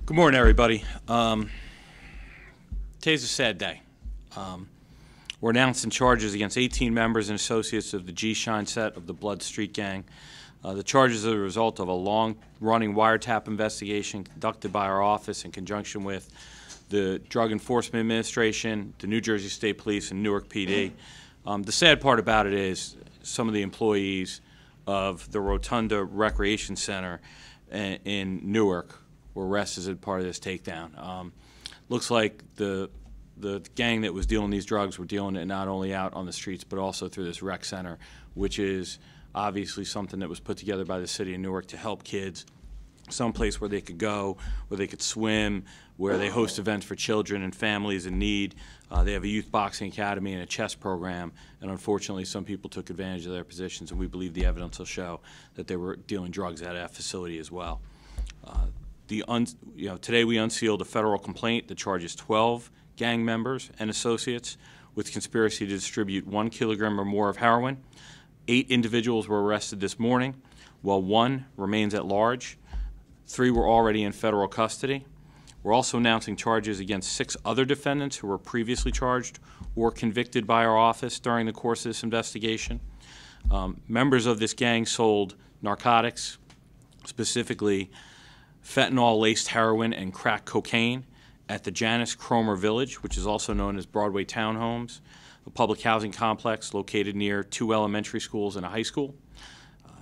Good morning, everybody. Today's a sad day. We're announcing charges against 18 members and associates of the G-Shine set of the Blood Street Gang. The charges are the result of a long-running wiretap investigation conducted by our office in conjunction with the Drug Enforcement Administration, the New Jersey State Police, and Newark PD. The sad part about it is some of the employees of the Rotunda Recreation Center in Newark were arrested as part of this takedown. Looks like the gang that was dealing these drugs were dealing it not only out on the streets but also through this rec center, which is obviously something that was put together by the city of Newark to help kids, someplace where they could go, where they could swim, where they host events for children and families in need. They have a youth boxing academy and a chess program, and unfortunately some people took advantage of their positions, and we believe the evidence will show that they were dealing drugs at that facility as well. Today we unsealed a federal complaint that charges 12 gang members and associates with conspiracy to distribute 1 kilogram or more of heroin. 8 individuals were arrested this morning, while 1 remains at large. 3 were already in federal custody. We're also announcing charges against 6 other defendants who were previously charged or convicted by our office during the course of this investigation. Members of this gang sold narcotics, specifically fentanyl-laced heroin and crack cocaine, at the Janice Cromer Village, which is also known as Broadway Townhomes, a public housing complex located near 2 elementary schools and a high school.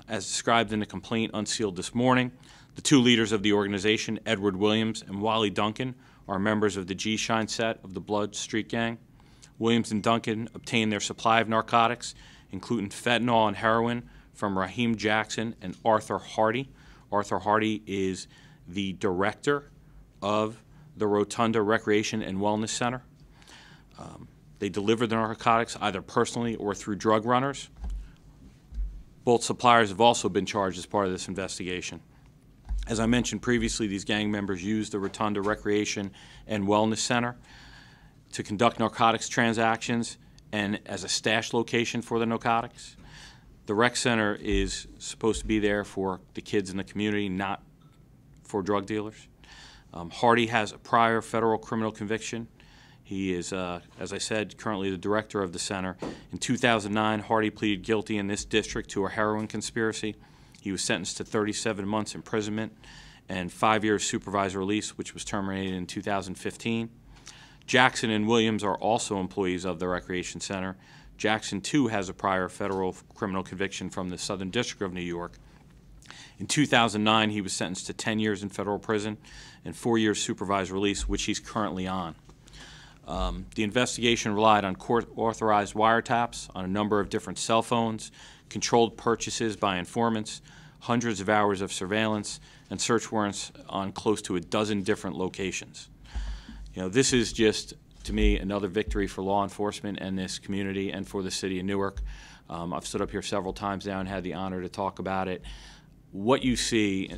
As described in the complaint unsealed this morning, the 2 leaders of the organization, Edward Williams and Wally Duncan, are members of the G-Shine set of the Blood Street Gang. Williams and Duncan obtained their supply of narcotics, including fentanyl and heroin, from Raheem Jackson and Arthur Hardy. Arthur Hardy is the director of the Rotunda Recreation and Wellness Center. They delivered the narcotics either personally or through drug runners. Both suppliers have also been charged as part of this investigation. As I mentioned previously, these gang members used the Rotunda Recreation and Wellness Center to conduct narcotics transactions and as a stash location for the narcotics. The rec center is supposed to be there for the kids in the community, not for drug dealers. Hardy has a prior federal criminal conviction. He is, as I said, currently the director of the center. In 2009, Hardy pleaded guilty in this district to a heroin conspiracy. He was sentenced to 37 months imprisonment and 5 years supervised release, which was terminated in 2015. Jackson and Williams are also employees of the Recreation Center. Jackson, too, has a prior federal criminal conviction from the Southern District of New York. In 2009, he was sentenced to 10 years in federal prison and 4 years supervised release, which he's currently on. The investigation relied on court-authorized wiretaps on a number of different cell phones, controlled purchases by informants, hundreds of hours of surveillance, and search warrants on close to a dozen different locations. This is just, to me, another victory for law enforcement and this community and for the city of Newark. I've stood up here several times now and had the honor to talk about it. What you see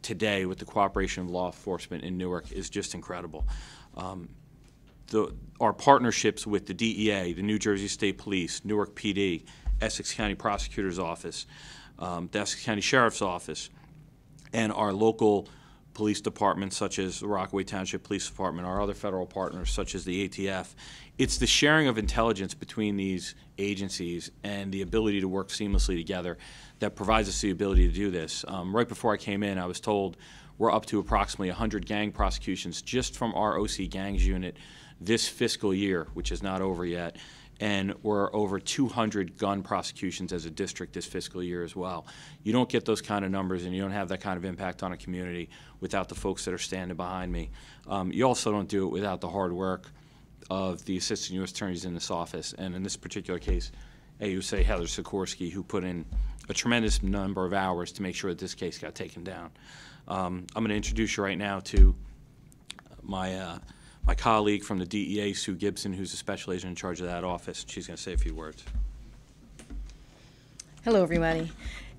today with the cooperation of law enforcement in Newark is just incredible. Our partnerships with the DEA, the New Jersey State Police, Newark PD, Essex County Prosecutor's Office, the Essex County Sheriff's Office, and our local police departments such as the Rockaway Township Police Department, our other federal partners such as the ATF. It's the sharing of intelligence between these agencies and the ability to work seamlessly together that provides us the ability to do this. Right before I came in, I was told we're up to approximately 100 gang prosecutions just from our OC Gangs unit this fiscal year, which is not over yet, and we're over 200 gun prosecutions as a district this fiscal year as well. You don't get those kind of numbers and you don't have that kind of impact on a community without the folks that are standing behind me. You also don't do it without the hard work of the assistant U.S. attorneys in this office, and in this particular case, AUSA Heather Sikorsky, who put in a tremendous number of hours to make sure that this case got taken down. I'm going to introduce you right now to my colleague from the DEA, Sue Gibson, who's a special agent in charge of that office. She's going to say a few words. Hello, everybody.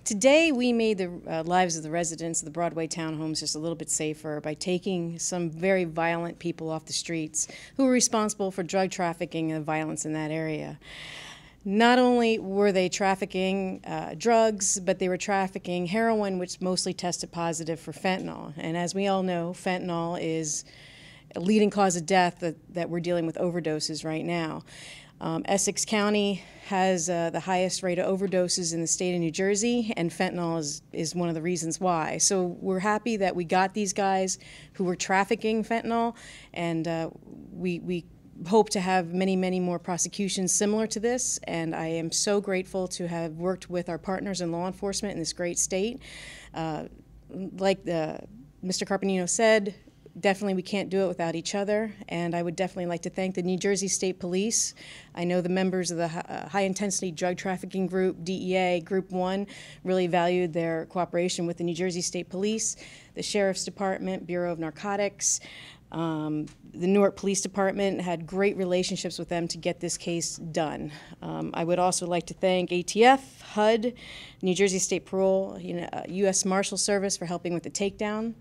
Today, we made the lives of the residents of the Broadway townhomes just a little bit safer by taking some very violent people off the streets who were responsible for drug trafficking and violence in that area. Not only were they trafficking drugs, but they were trafficking heroin, which mostly tested positive for fentanyl. And as we all know, fentanyl is a leading cause of death that we're dealing with overdoses right now. Essex County has the highest rate of overdoses in the state of New Jersey, and fentanyl is one of the reasons why. So we're happy that we got these guys who were trafficking fentanyl, and we hope to have many, many more prosecutions similar to this, and I am so grateful to have worked with our partners in law enforcement in this great state. Like Mr. Carpenino said, definitely we can't do it without each other, and I would definitely like to thank the New Jersey State Police. I know the members of the high-intensity drug trafficking group, DEA, Group 1, really valued their cooperation with the New Jersey State Police, the Sheriff's Department, Bureau of Narcotics. The Newark Police Department had great relationships with them to get this case done. I would also like to thank ATF, HUD, New Jersey State Parole, U.S. Marshal Service for helping with the takedown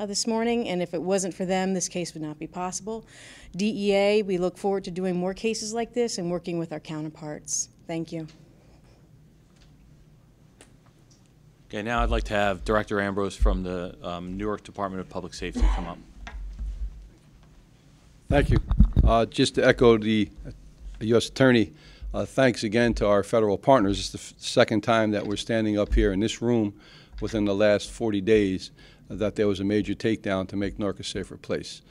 this morning, and if it wasn't for them, this case would not be possible. DEA, we look forward to doing more cases like this and working with our counterparts. Thank you. Okay, now I'd like to have Director Ambrose from the Newark Department of Public Safety come up. Thank you. Just to echo the U.S. Attorney, thanks again to our federal partners. It's the second time that we're standing up here in this room within the last 40 days that there was a major takedown to make Newark a safer place.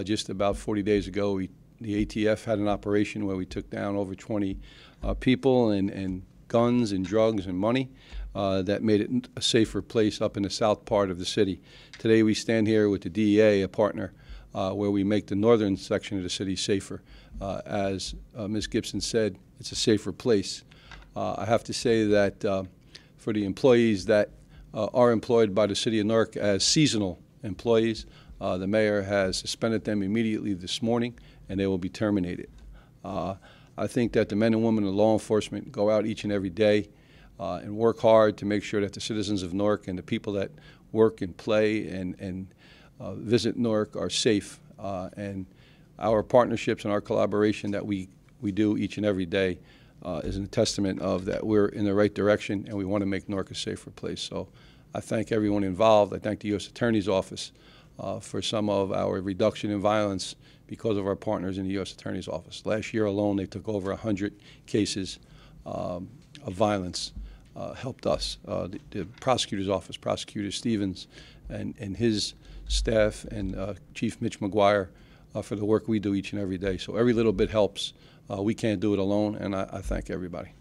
Just about 40 days ago, the ATF had an operation where we took down over 20 people and guns and drugs and money that made it a safer place up in the south part of the city. Today we stand here with the DEA, a partner, where we make the northern section of the city safer. As Ms. Gibson said, it's a safer place. I have to say that for the employees that are employed by the City of Newark as seasonal employees, the mayor has suspended them immediately this morning, and they will be terminated. I think that the men and women of law enforcement go out each and every day and work hard to make sure that the citizens of Newark and the people that work and play and visit Newark are safe, and our partnerships and our collaboration that we do each and every day is a testament of that we're in the right direction and we want to make Newark a safer place. So I thank everyone involved. I thank the U.S. Attorney's Office for some of our reduction in violence because of our partners in the U.S. Attorney's Office. Last year alone, they took over 100 cases of violence, helped us. The prosecutor's office, Prosecutor Stevens, and his staff, and Chief Mitch McGuire for the work we do each and every day. So every little bit helps. We can't do it alone, and I thank everybody.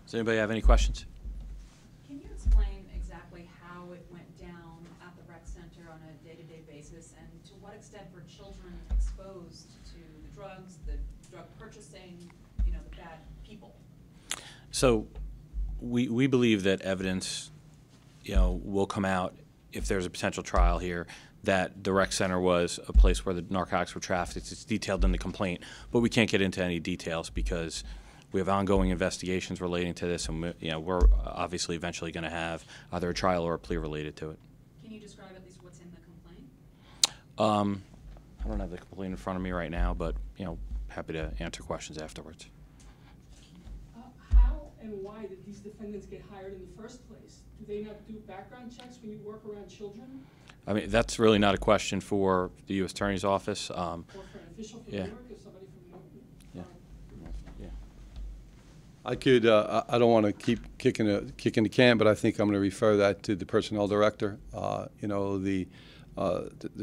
Does anybody have any questions? Can you explain exactly how it went down at the rec center on a day-to-day basis, and to what extent were children exposed to the drugs, the drug purchasing, the bad people? So we believe that evidence, will come out if there's a potential trial here that the rec center was a place where the narcotics were trafficked. It's detailed in the complaint, but we can't get into any details because we have ongoing investigations relating to this, and we're obviously eventually going to have either a trial or a plea related to it. Can you describe at least what's in the complaint? I don't have the complaint in front of me right now, but happy to answer questions afterwards. How and why did these defendants get hired in the first place? Do they not do background checks when you work around children? I mean, that's really not a question for the U.S. Attorney's Office. Or for an official from New York, or somebody from New York? Yeah. I could. I don't want to keep kicking the can, but I think I'm going to refer that to the personnel director. The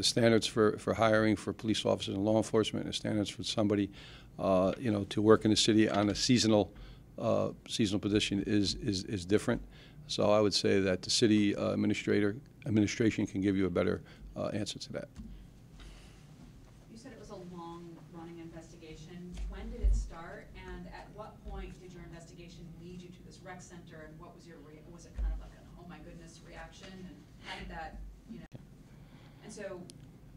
standards for hiring for police officers and law enforcement, and the standards for somebody, to work in the city on a seasonal position is different. So I would say that the city administration can give you a better answer to that. You said it was a long-running investigation. When did it start, and at what point did your investigation lead you to this rec center, and what was was it kind of like an oh my goodness reaction, and how did that, And so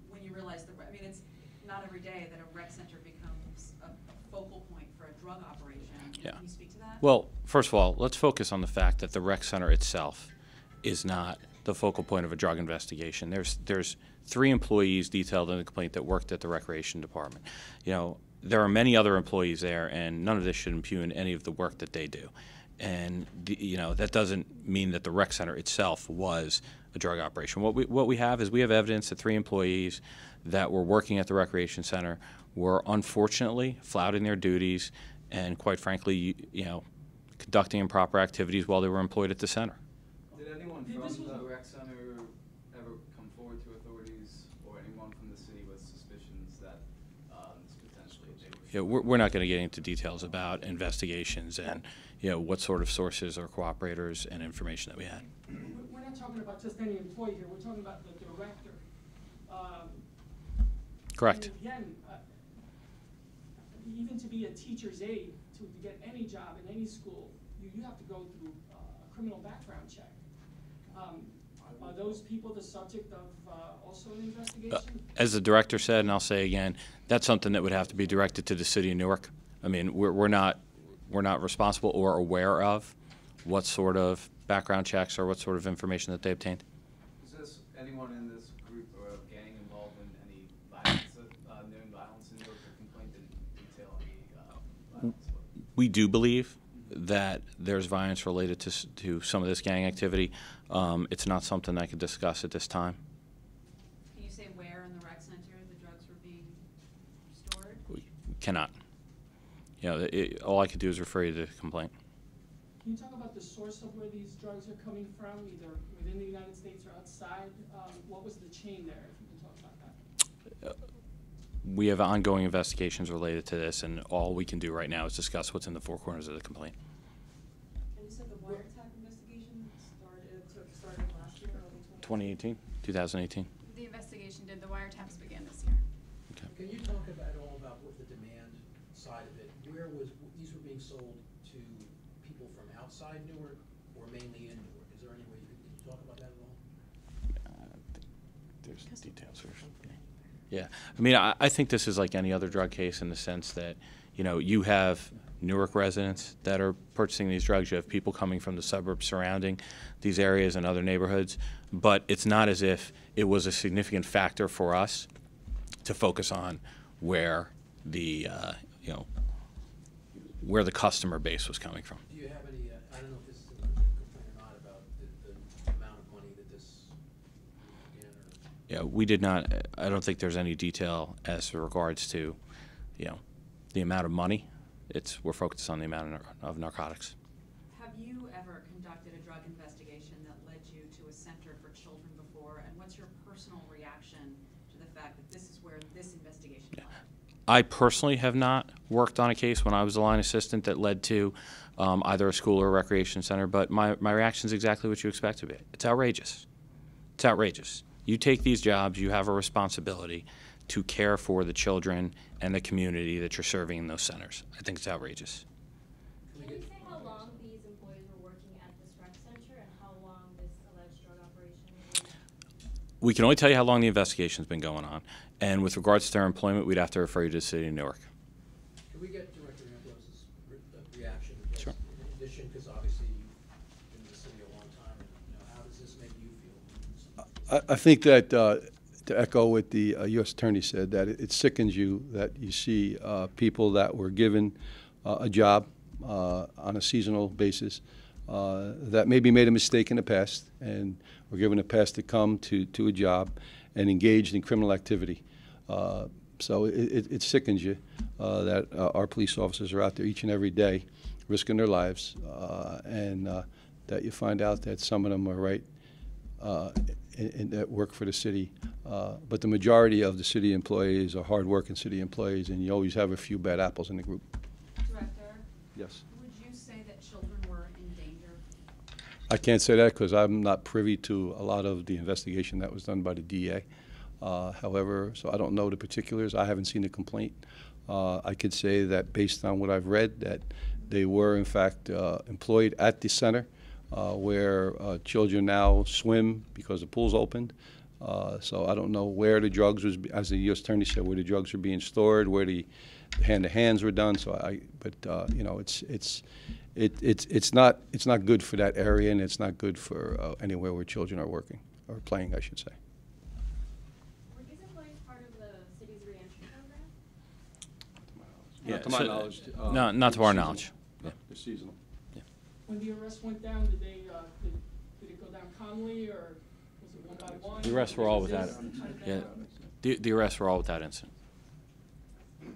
when you realized it's not every day that a rec center becomes a focal point for a drug operation. Yeah. Can you speak to that? Well, first of all, let's focus on the fact that the rec center itself is not the focal point of a drug investigation. There's 3 employees detailed in the complaint that worked at the recreation department. there are many other employees there, and none of this should impugn any of the work that they do. And that doesn't mean that the rec center itself was a drug operation. What we have is we have evidence that 3 employees that were working at the recreation center were unfortunately flouting their duties and, quite frankly, conducting improper activities while they were employed at the center. Did anyone from the rec center ever come forward to authorities or anyone from the city with suspicions that potentially they were? We're not going to get into details about investigations and what sort of sources or cooperators and information that we had. We're not talking about just any employee here, we're talking about the director. Correct. And again, even to be a teacher's aide, to get any job in any school, you have to go through a criminal background check. Are those people the subject of also an investigation? As the director said, and I'll say again, that's something that would have to be directed to the city of Newark. I mean, we're not responsible or aware of what sort of background checks or what sort of information that they obtained. Is this anyone in this group or gang involved in any violence, known violence in Newark? The complaint didn't detail any violence. We do believe that there's violence related to some of this gang activity. It's not something I could discuss at this time. Can you say where in the rec center the drugs were being stored? We cannot. All I could do is refer you to the complaint. Can you talk about the source of where these drugs are coming from, either within the United States or outside? What was the chain there, if you can talk about that? We have ongoing investigations related to this, and all we can do right now is discuss what's in the 4 corners of the complaint. And you said the wiretap investigation started last year, early 2018? 2018. The investigation did. The wiretaps began this year. Okay. Can you talk at all about what the demand side of it? Where was these were being sold to people from outside Newark or mainly in Newark? Is there any way you can talk about that at all? There's details here. Yeah, I mean, I think this is like any other drug case in the sense that, you have Newark residents that are purchasing these drugs. You have people coming from the suburbs surrounding these areas and other neighborhoods. But it's not as if it was a significant factor for us to focus on where the, where the customer base was coming from. Do you have any, I don't know if this is in the complaint or not, about the amount of money that this began or? Yeah, we did not. I don't think there's any detail as regards to, the amount of money. We're focused on the amount of narcotics. Have you ever conducted a drug investigation that led you to a center for children before? And what's your personal reaction to the fact that this is where this investigation led? I personally have not worked on a case when I was a line assistant that led to either a school or a recreation center, but my reaction is exactly what you expect to be. It's outrageous. It's outrageous. You take these jobs, you have a responsibility to care for the children and the community that you're serving in those centers. I think it's outrageous. Can you say how long these employees were working at this rec center and how long this alleged drug operation was? We can only tell you how long the investigation's been going on. And with regards to their employment, we'd have to refer you to the city of Newark. Can we get Director Ambrose's reaction? Sure. In addition, because obviously you've been in the city a long time, and how does this make you feel? I think that, to echo what the U.S. Attorney said, that it sickens you that you see people that were given a job on a seasonal basis that maybe made a mistake in the past and were given a pass to come to a job and engaged in criminal activity. So it sickens you that our police officers are out there each and every day risking their lives and that you find out that some of them are right that work for the city. But the majority of the city employees are hard-working city employees, and you always have a few bad apples in the group. Director, Yes. would you say that children were in danger? I can't say that because I'm not privy to a lot of the investigation that was done by the DA. However, so I don't know the particulars. I haven't seen the complaint. I could say that based on what I've read, that they were in fact employed at the center where children now swim because the pool's opened. So I don't know where the drugs was, as the U.S. Attorney said, where the drugs were being stored, where the hand-to-hands were done. So it's not good for that area, and it's not good for anywhere where children are working or playing, I should say. Were these employees part of the city's reentry program? Not to my so- knowledge. No, not to our knowledge. Yeah, they're seasonal. When the arrest went down, did they, did it go down calmly, or was it one by one? The arrests were all Was it without, just- how did that yeah, happen? the arrests were all without incident. And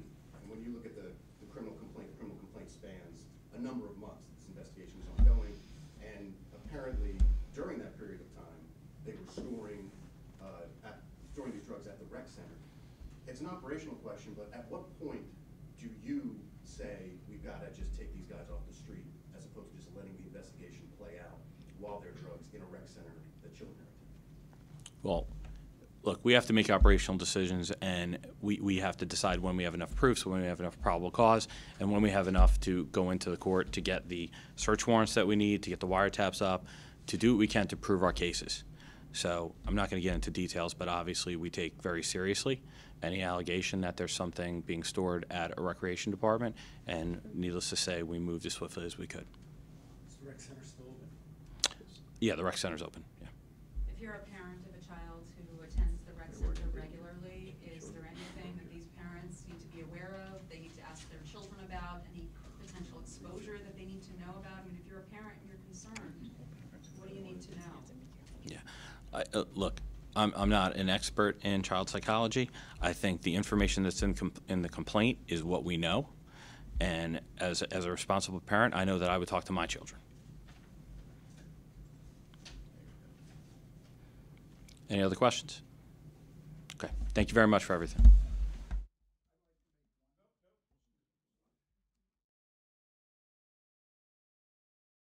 when you look at the criminal complaint spans a number of months. This investigation is ongoing, and apparently during that period of time, they were storing these drugs at the rec center. It's an operational question, but at what point do you say we've got to just take these guys off the street as opposed to just letting the investigation play out while they're drugs in a rec center that children are attending? Well, look, we have to make operational decisions, and we have to decide when we have enough proof, so when we have enough probable cause, and when we have enough to go into the court to get the search warrants that we need, to get the wiretaps up, to do what we can to prove our cases. So I'm not going to get into details, but obviously we take very seriously any allegation that there's something being stored at a recreation department, and needless to say, we moved as swiftly as we could. Is the rec center still open? Yeah, the rec center's open, yeah. If you're a parent of a child who attends the rec center regularly, is there anything that these parents need to be aware of, they need to ask their children about, any potential exposure that they need to know about? I mean, if you're a parent and you're concerned, what do you need to know? Yeah, look, I'm not an expert in child psychology. I think the information that's in the complaint is what we know, and as a responsible parent, I know that I would talk to my children. Any other questions? Okay, thank you very much for everything.